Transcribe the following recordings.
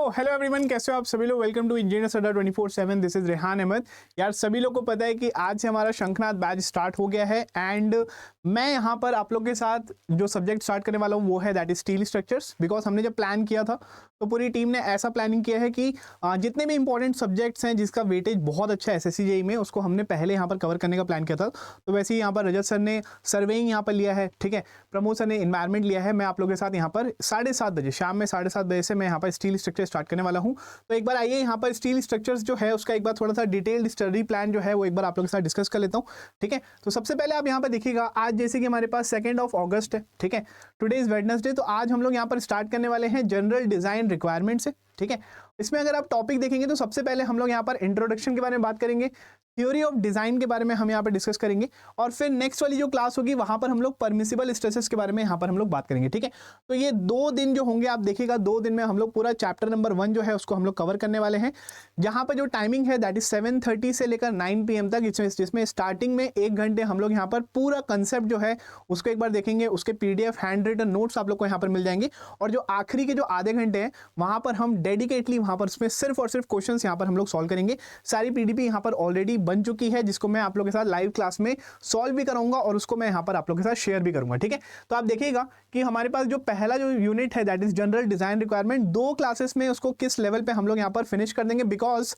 Hello everyone, कैसे हो आप सभी लोग। वेलकम टू इंजीनियर्स अड्डा 24/7। This is Rehan Ahmed. यार सभी लोग को पता है कि आज से हमारा शंखनाद बैच स्टार्ट हो गया है एंड मैं यहाँ पर आप लोग के साथ जो सब्जेक्ट स्टार्ट करने वाला हूँ वो है that is steel structures. Because हमने जब प्लान किया था तो पूरी टीम ने ऐसा प्लानिंग किया है कि जितने भी इंपॉर्टेंट सब्जेक्ट्स हैं जिसका वेटेज बहुत अच्छा है SSC JEE में, उसको हमने पहले यहाँ पर कवर करने का प्लान किया था। तो वैसे ही यहाँ पर रजत सर ने सर्वेइंग यहाँ पर लिया है, ठीक है, प्रमोद सर ने इन्वायरमेंट लिया है। मैं आप लोगों के साथ यहाँ पर 7:30 बजे, शाम में 7:30 बजे से मैं यहाँ पर स्टील स्ट्रक्चर स्टार्ट करने वाला हूँ। तो एक बार आइए यहाँ पर स्टील स्ट्रक्चर्स जो है उसका एक बार थोड़ा सा डिटेल्ड स्टडी प्लान जो है वो एक बार आप लोगों के साथ डिस्कस कर लेता हूँ, ठीक है। तो सबसे पहले आप यहाँ पर देखिएगा, आज जैसे कि हमारे पास 2 अगस्त है, ठीक है, टुडे इज वेडनेसडे। तो आज हम लोग यहाँ पर स्टार्ट करने वाले हैं जनरल डिजाइन रिक्वायरमेंट से, ठीक है। इसमें अगर आप टॉपिक देखेंगे तो सबसे पहले हम लोग यहाँ पर इंट्रोडक्शन के बारे में बात करेंगे, थ्योरी ऑफ डिजाइन के बारे में हम यहाँ पर डिस्कस करेंगे, और फिर नेक्स्ट वाली जो क्लास होगी वहां पर हम लोग परमिसिबल स्ट्रेसेस के बारे में यहाँ पर हम लोग बात करेंगे, ठीक है। तो ये 2 दिन जो होंगे आप देखिएगा, 2 दिन में हम लोग पूरा चैप्टर नंबर 1 जो है उसको हम लोग कवर करने वाले हैं, जहां पर जो टाइमिंग है दैट इज 7:30 से लेकर 9 PM तक। जिसमें स्टार्टिंग में 1 घंटे हम लोग यहाँ पर पूरा कंसेप्ट जो है उसको एक बार देखेंगे, उसके PDF हैंड रिटन नोट्स आप लोग को यहाँ पर मिल जाएंगे, और जो आखिरी के जो आधे घंटे हैं वहां पर हम डेडिकेटली वहां पर उसमें सिर्फ और सिर्फ क्वेश्चन यहाँ पर हम लोग सॉल्व करेंगे। सारी PDP यहाँ पर ऑलरेडी बन चुकी है जिसको मैं आप लोगों के साथ लाइव क्लास में सॉल्व भी कराऊंगा और उसको मैं यहाँ पर आप लोगों के साथ शेयर भी करूंगा, ठीक है। तो आप देखिएगा कि हमारे पास जो पहला जो यूनिट है that is general design requirement, 2 classes में उसको किस लेवल पे हम लोग यहाँ पर फिनिश कर देंगे, because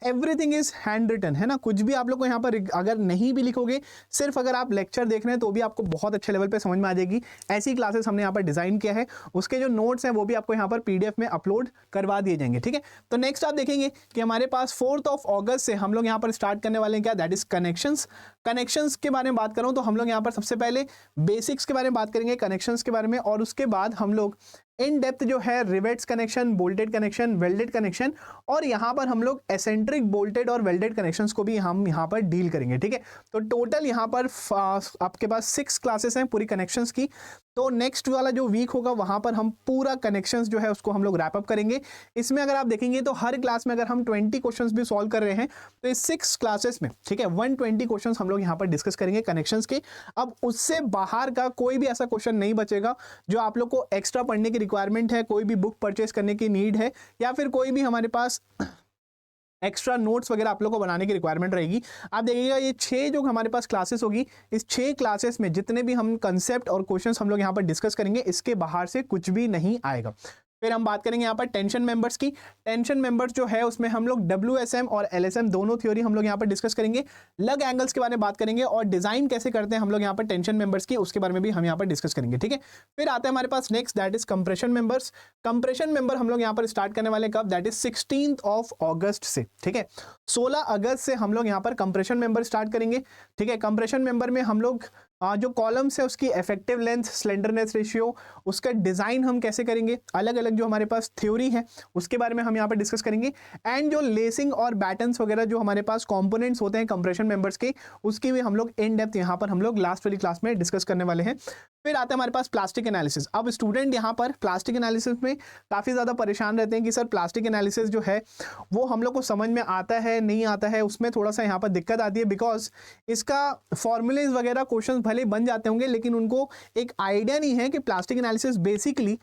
everything is handwritten है ना। कुछ भी आप लोग को यहाँ पर अगर नहीं भी लिखोगे, सिर्फ अगर आप लेक्चर देख रहे हैं तो भी आपको बहुत अच्छे लेवल पे समझ में आ जाएगी। ऐसी क्लासेस हमने यहाँ पर डिजाइन किया है, उसके जो नोट्स हैं वो भी आपको यहाँ पर PDF में अपलोड करवा दिए जाएंगे, ठीक है। तो नेक्स्ट आप देखेंगे कि हमारे पास 4 अगस्त से हम लोग यहाँ पर स्टार्ट करने वाले हैं क्या, दैट इज कनेक्शंस के बारे में बात करूँ तो हम लोग यहाँ पर सबसे पहले बेसिक्स के बारे में बात करेंगे, कनेक्शंस के बारे में, और उसके बाद हम लोग इन डेप्थ जो है rivets connection, bolted connection, welded connection, और यहाँ पर हम लोग एसेंट्रिक बोल्टेड और वेल्डेड कनेक्शंस को भी हम यहाँ पर डील करेंगे, ठीक है। तो टोटल यहाँ पर आपके पास 6 क्लासेस हैं पूरी कनेक्शंस की। तो नेक्स्ट वाला जो वीक होगा वहां पर हम पूरा कनेक्शंस जो है उसको हम लोग रैप अप करेंगे। इसमें अगर आप देखेंगे तो हर क्लास में अगर हम 20 क्वेश्चंस भी सॉल्व कर रहे हैं तो इस 6 क्लासेस में, ठीक है, 120 क्वेश्चंस हम लोग यहाँ पर डिस्कस करेंगे कनेक्शंस के। अब उससे बाहर का कोई भी ऐसा क्वेश्चन नहीं बचेगा जो आप लोग को एक्स्ट्रा पढ़ने की रिक्वायरमेंट है, कोई भी बुक परचेस करने की नीड है, या फिर कोई भी हमारे पास एक्स्ट्रा नोट्स वगैरह आप लोग को बनाने की रिक्वायरमेंट रहेगी। आप देखिएगा ये 6 जो हमारे पास क्लासेस होगी, इस 6 क्लासेस में जितने भी हम कंसेप्ट और क्वेश्चंस हम लोग यहाँ पर डिस्कस करेंगे, इसके बाहर से कुछ भी नहीं आएगा। फिर हम बात करेंगे यहाँ पर टेंशन मेंबर्स की। टेंशन मेंबर्स जो है उसमें हम लोग WSM और LSM दोनों थ्योरी हम लोग यहाँ पर डिस्कस करेंगे, लग एंगल्स के बारे में बात करेंगे, और डिजाइन कैसे करते हैं हम लोग यहाँ पर टेंशन मेंबर्स की, उसके बारे में भी हम यहाँ पर डिस्कस करेंगे, ठीक है। फिर आते हैं हमारे पास next that is compression members. Compression member हम लोग यहाँ पर स्टार्ट करने वाले कब, दैट इज 16 अगस्त से, ठीक है। 16 अगस्त से हम लोग यहाँ पर कंप्रेशन मेंबर स्टार्ट करेंगे, ठीक है। कंप्रेशन मेंबर में हम लोग जो कॉलम्स है उसकी इफेक्टिव लेंथ, स्लेंडरनेस रेशियो, उसका डिजाइन हम कैसे करेंगे, अलग अलग जो हमारे पास थ्योरी है उसके बारे में हम यहाँ पर डिस्कस करेंगे, एंड जो लेसिंग और बैटन्स वगैरह जो हमारे पास कंपोनेंट्स होते हैं कंप्रेशन मेंबर्स के, उसकी भी हम लोग इन डेप्थ यहाँ पर हम लोग लास्ट वाली क्लास में डिस्कस करने वाले हैं। फिर आता है हमारे पास प्लास्टिक एनालिसिस। अब स्टूडेंट यहाँ पर प्लास्टिक एनालिसिस में काफी ज्यादा परेशान रहते हैं कि सर प्लास्टिक एनालिसिस जो है वो हम लोग को समझ में आता है नहीं आता है, उसमें थोड़ा सा यहाँ पर दिक्कत आती है, बिकॉज इसका फॉर्मूलेज वगैरह क्वेश्चन भले बन जाते होंगे लेकिन उनको एक आइडिया नहीं है कि plastic analysis basically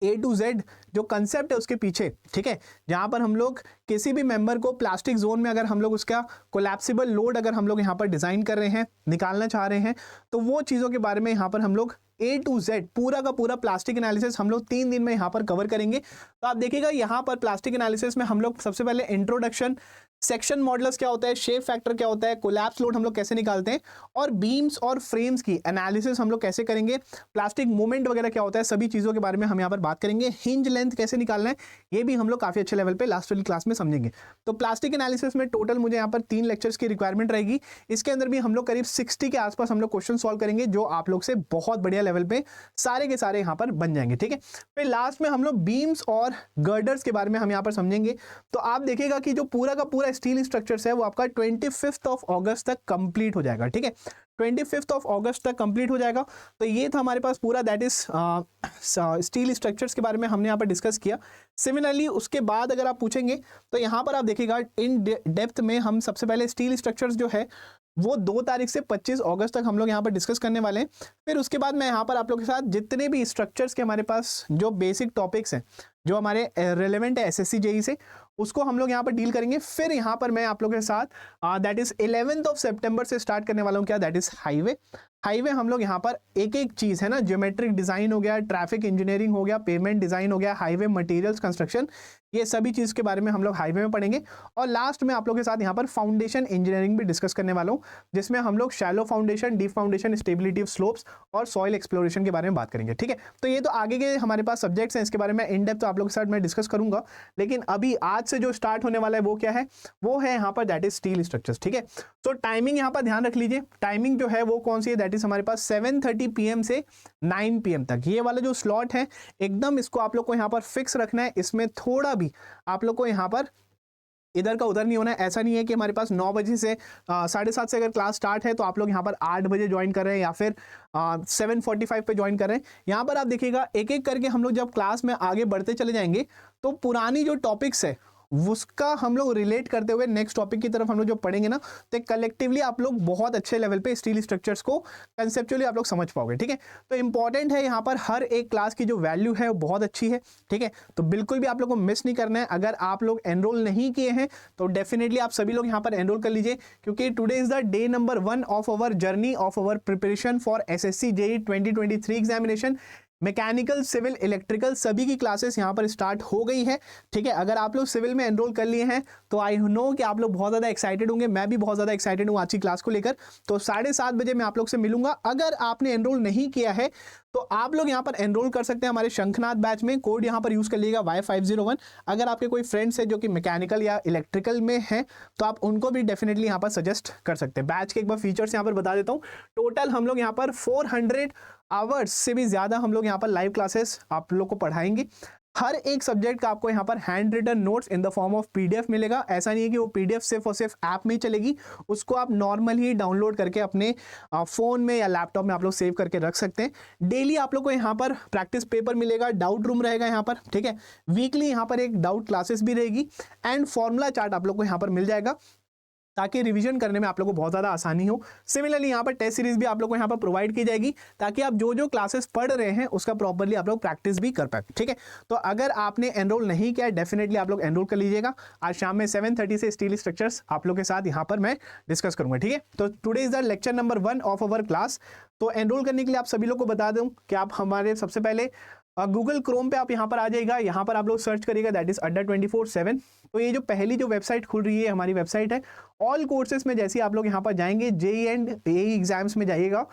A to Z जो कंसेप्ट है उसके पीछे, ठीक है, जहां पर हम लोग किसी भी मेंबर को प्लास्टिक जोन में अगर हम लोग उसका कोलैप्सिबल लोड अगर हम लोग यहाँ पर डिजाइन कर रहे हैं, निकालना चाह रहे हैं, तो वो चीजों के बारे में यहाँ पर हम लोग A to Z पूरा का पूरा प्लास्टिक एनालिसिस हम लोग 3 दिन में यहाँ पर कवर करेंगे। तो आप देखिएगा यहाँ पर प्लास्टिक एनालिसिस में हम लोग सबसे पहले इंट्रोडक्शन, सेक्शन मॉडल्स क्या होता है, शेप फैक्टर क्या होता है, कोलैप्स लोड हम लोग कैसे निकालते हैं, और बीम्स और फ्रेम्स की एनालिसिस हम लोग कैसे करेंगे, प्लास्टिक मूवमेंट वगैरह क्या होता है, सभी चीजों के बारे में हम यहाँ पर बात करेंगे। हिंज लेंथ कैसे निकालना है ये भी हम लोग काफी अच्छे लेवल पे लास्ट वाली क्लास में समझेंगे। तो प्लास्टिक एनालिसिस में टोटल मुझे यहाँ पर 3 लेक्चर्स की रिक्वायरमेंट रहेगी। इसके अंदर भी हम लोग करीब 60 के आसपास हम लोग क्वेश्चन सॉल्व करेंगे जो आप लोग से बहुत बढ़िया लेवल पे सारे के सारे यहाँ पर बन जाएंगे, ठीक है। फिर लास्ट में हम लोग बीम्स और गर्डर्स के बारे में हम यहाँ पर समझेंगे। तो आप देखिएगा कि जो पूरा का पूरा स्टील स्ट्रक्चर्स है वो आपका 25 अगस्त तक कंप्लीट हो जाएगा, ठीक है। 25 अगस्त तक कंप्लीट हो जाएगा। तो ये था हमारे पास पूरा दैट इज स्टील स्ट्रक्चर्स के बारे में हमने यहाँ पर डिस्कस किया। सिमिलरली उसके बाद अगर आप पूछेंगे तो यहाँ पर आप देखिएगा इन डेप्थ में हम सबसे पहले स्टील स्ट्रक्चर्स जो है वो 2 तारीख से 25 अगस्त तक हम लोग यहाँ पर डिस्कस करने वाले हैं। फिर उसके बाद मैं यहाँ पर आप लोग के साथ जितने भी स्ट्रक्चर्स के हमारे पास जो बेसिक टॉपिक्स हैं जो हमारे रेलेवेंट है एसएससी जेई से, उसको हम लोग यहाँ पर डील करेंगे। फिर यहाँ पर मैं आप लोग के साथ दैट इज 11 सितंबर से स्टार्ट करने वाला हूँ क्या, दैट इज हाईवे हम लोग यहाँ पर एक एक चीज़ है ना, ज्योमेट्रिक डिज़ाइन हो गया, ट्रैफिक इंजीनियरिंग हो गया, पेमेंट डिज़ाइन हो गया, हाईवे मटेरियल्स कंस्ट्रक्शन, ये सभी चीज़ के बारे में हम लोग हाईवे में पढ़ेंगे। और लास्ट में आप लोग के साथ यहाँ पर फाउंडेशन इंजीनियरिंग भी डिस्कस करने वाला हूँ, जिसमें हम लोग shallow foundation, deep foundation, stability of slopes और सॉइल एक्सप्लोरेशन के बारे में बात करेंगे। ठीक है, तो ये तो आगे के हमारे पास सब्जेक्ट्स हैं, इसके बारे में इन डेप्थ आप लोग के साथ मैं डिस्कस करूंगा। लेकिन अभी आज से जो स्टार्ट होने वाला है वो क्या है, वो है यहाँ पर दैट इज स्टील स्ट्रक्चर्स। ठीक है, तो टाइमिंग यहाँ पर ध्यान रख लीजिए, टाइमिंग जो है वो कौन सी है, दैट इज हमारे पास 7:30 PM से 9 PM तक। ये वाला जो स्लॉट है एकदम इसको आप लोग को यहाँ पर फिक्स रखना है, इसमें थोड़ा भी आप लोग को यहाँ पर इधर का उधर नहीं होना है। ऐसा नहीं है कि हमारे पास 9 बजे से 7:30 से अगर क्लास स्टार्ट है तो आप लोग यहाँ पर 8 बजे ज्वाइन कर रहे हैं या फिर 7:45 पे ज्वाइन कर रहे हैं। यहाँ पर आप देखिएगा एक एक करके हम लोग जब क्लास में आगे बढ़ते चले जाएंगे तो पुरानी जो टॉपिक्स है उसका हम लोग रिलेट करते हुए नेक्स्ट टॉपिक की तरफ हम लोग जो पढ़ेंगे ना, तो कलेक्टिवली आप लोग बहुत अच्छे लेवल पे स्टील स्ट्रक्चर्स को कंसेप्चुअली आप लोग समझ पाओगे। ठीक है, तो इंपॉर्टेंट है यहाँ पर हर एक क्लास की जो वैल्यू है वो बहुत अच्छी है। ठीक है, तो बिल्कुल भी आप लोग को मिस नहीं करना है। अगर आप लोग एनरोल नहीं किए हैं तो डेफिनेटली आप सभी लोग यहाँ पर एनरोल कर लीजिए, क्योंकि today is the day number 1 of our journey of our preparation for SSC JEE 2023 examination. Mechanical, civil, electrical सभी की क्लासेस यहाँ पर स्टार्ट हो गई है। ठीक है, अगर आप लोग सिविल में एनरोल कर लिए हैं तो आई नो कि आप लोग बहुत ज़्यादा एक्साइटेड होंगे, मैं भी बहुत ज़्यादा एक्साइटेड हूँ आज की क्लास को लेकर। तो 7:30 बजे मैं आप लोग से मिलूंगा। अगर आपने एनरोल नहीं किया है तो आप लोग यहाँ पर एनरोल कर सकते हैं हमारे शंखनाथ बैच में, कोड यहाँ पर यूज़ कर लीजिएगा Y501। अगर आपके कोई फ्रेंड्स है जो कि मैकेनिकल या इलेक्ट्रिकल में हैं तो आप उनको भी डेफिनेटली यहाँ पर सजेस्ट कर सकते हैं। बैच के एक बार फीचर्स यहाँ पर बता देता हूँ। टोटल हम लोग यहाँ पर 400 आवर्स से भी ज़्यादा हम लोग यहाँ पर लाइव क्लासेस आप लोग को पढ़ाएंगे। हर एक सब्जेक्ट का आपको यहाँ पर handwritten notes in the form of PDF मिलेगा। ऐसा नहीं है कि वो PDF सिर्फ और सिर्फ ऐप में ही चलेगी, उसको आप नॉर्मल ही डाउनलोड करके अपने फ़ोन में या लैपटॉप में आप लोग सेव करके रख सकते हैं। डेली आप लोग को यहाँ पर प्रैक्टिस पेपर मिलेगा, डाउट रूम रहेगा यहाँ पर। ठीक है, वीकली यहाँ पर एक डाउट क्लासेस भी रहेगी एंड फॉर्मूला चार्ट आप लोग को यहाँ पर मिल जाएगा ताकि रिवीजन करने में आप लोगों को बहुत ज़्यादा आसानी हो। सिमिलरली यहाँ पर टेस्ट सीरीज भी आप लोग को यहाँ पर प्रोवाइड की जाएगी ताकि आप जो जो क्लासेस पढ़ रहे हैं उसका प्रॉपर्ली आप लोग प्रैक्टिस भी कर पाए। ठीक है, तो अगर आपने एनरोल नहीं किया डेफिनेटली आप लोग एनरोल कर लीजिएगा। आज शाम में 7:30 से स्टील स्ट्रक्चर्स आप लोग के साथ यहाँ पर मैं डिस्कस करूंगा। ठीक है, तो today is the lecture number 1 of our class. तो एनरोल करने के लिए आप सभी लोग को बता दूं कि आप हमारे सबसे पहले गूगल क्रोम पे आप यहाँ पर आ जाएगा, यहाँ पर आप लोग सर्च करिएगा दैट इज अड्डा 24/7। तो ये जो पहली जो वेबसाइट खुल रही है हमारी वेबसाइट है ऑल कोर्सेज में। जैसे आप लोग यहाँ पर जाएंगे जेईई एंड एई एग्जाम्स में जाइएगा,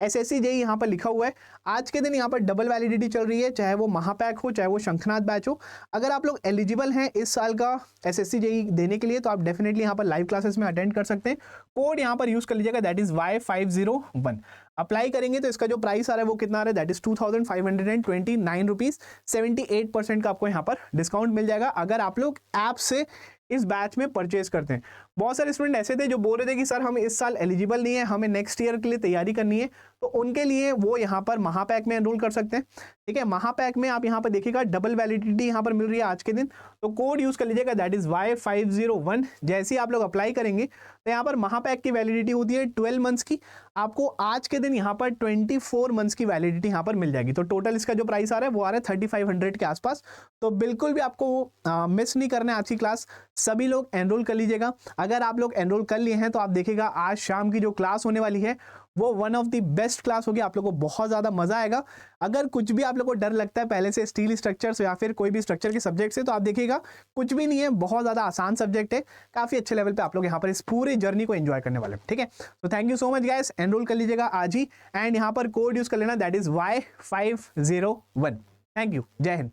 एसएससी जेईई यहाँ पर लिखा हुआ है। आज के दिन यहाँ पर डबल वैलिडिटी चल रही है, चाहे वो महापैक हो चाहे वो शंखनाथ बैच हो। अगर आप लोग एलिजिबल हैं इस साल का एसएससी जेईई देने के लिए तो आप डेफिनेटली यहाँ पर लाइव क्लासेस में अटेंड कर सकते हैं। कोड यहाँ पर यूज कर लीजिएगा दैट इज Y501। अप्लाई करेंगे तो इसका जो प्राइस आ रहा है वो कितना आ रहा है, दैट इज 2529 रुपीज़। 78% का आपको यहाँ पर डिस्काउंट मिल जाएगा अगर आप लोग ऐप से इस बैच में परचेज करते हैं। बहुत सारे स्टूडेंट ऐसे थे जो बोल रहे थे कि सर हम इस साल एलिजिबल नहीं है, हमें नेक्स्ट ईयर के लिए तैयारी करनी है, तो उनके लिए वो यहाँ पर महापैक में एनरोल कर सकते हैं। ठीक है, महापैक में आप यहाँ पर देखिएगा डबल वैलिडिटी यहाँ पर मिल रही है आज के दिन, तो कोड यूज कर लीजिएगा दैट इज Y501। जैसे ही आप लोग अप्लाई करेंगे तो यहाँ पर महापैक की वैलिडिटी होती है 12 मंथ्स की, आपको आज के दिन यहाँ पर 24 मंथ्स की वैलिडिटी यहाँ पर मिल जाएगी। तो टोटल इसका जो प्राइस आ रहा है वो आ रहा है 3500 के आसपास। तो बिल्कुल भी आपको मिस नहीं करना है आज की क्लास, सभी लोग एनरोल कर लीजिएगा। अगर आप लोग एनरोल कर लिए हैं तो आप देखिएगा आज शाम की जो क्लास होने वाली है वो one of the best class होगी, आप लोगों को बहुत ज़्यादा मजा आएगा। अगर कुछ भी आप लोगों को डर लगता है पहले से स्टील स्ट्रक्चर्स या फिर कोई भी स्ट्रक्चर के सब्जेक्ट से, तो आप देखिएगा कुछ भी नहीं है, बहुत ज़्यादा आसान सब्जेक्ट है, काफ़ी अच्छे लेवल पे आप लोग यहाँ पर इस पूरे जर्नी को एंजॉय करने वाले हैं। ठीक है, तो thank you so much guys, enrol कर लीजिएगा आज ही एंड यहाँ पर कोड यूज़ कर लेना that is Y501। Thank you, जय हिंद।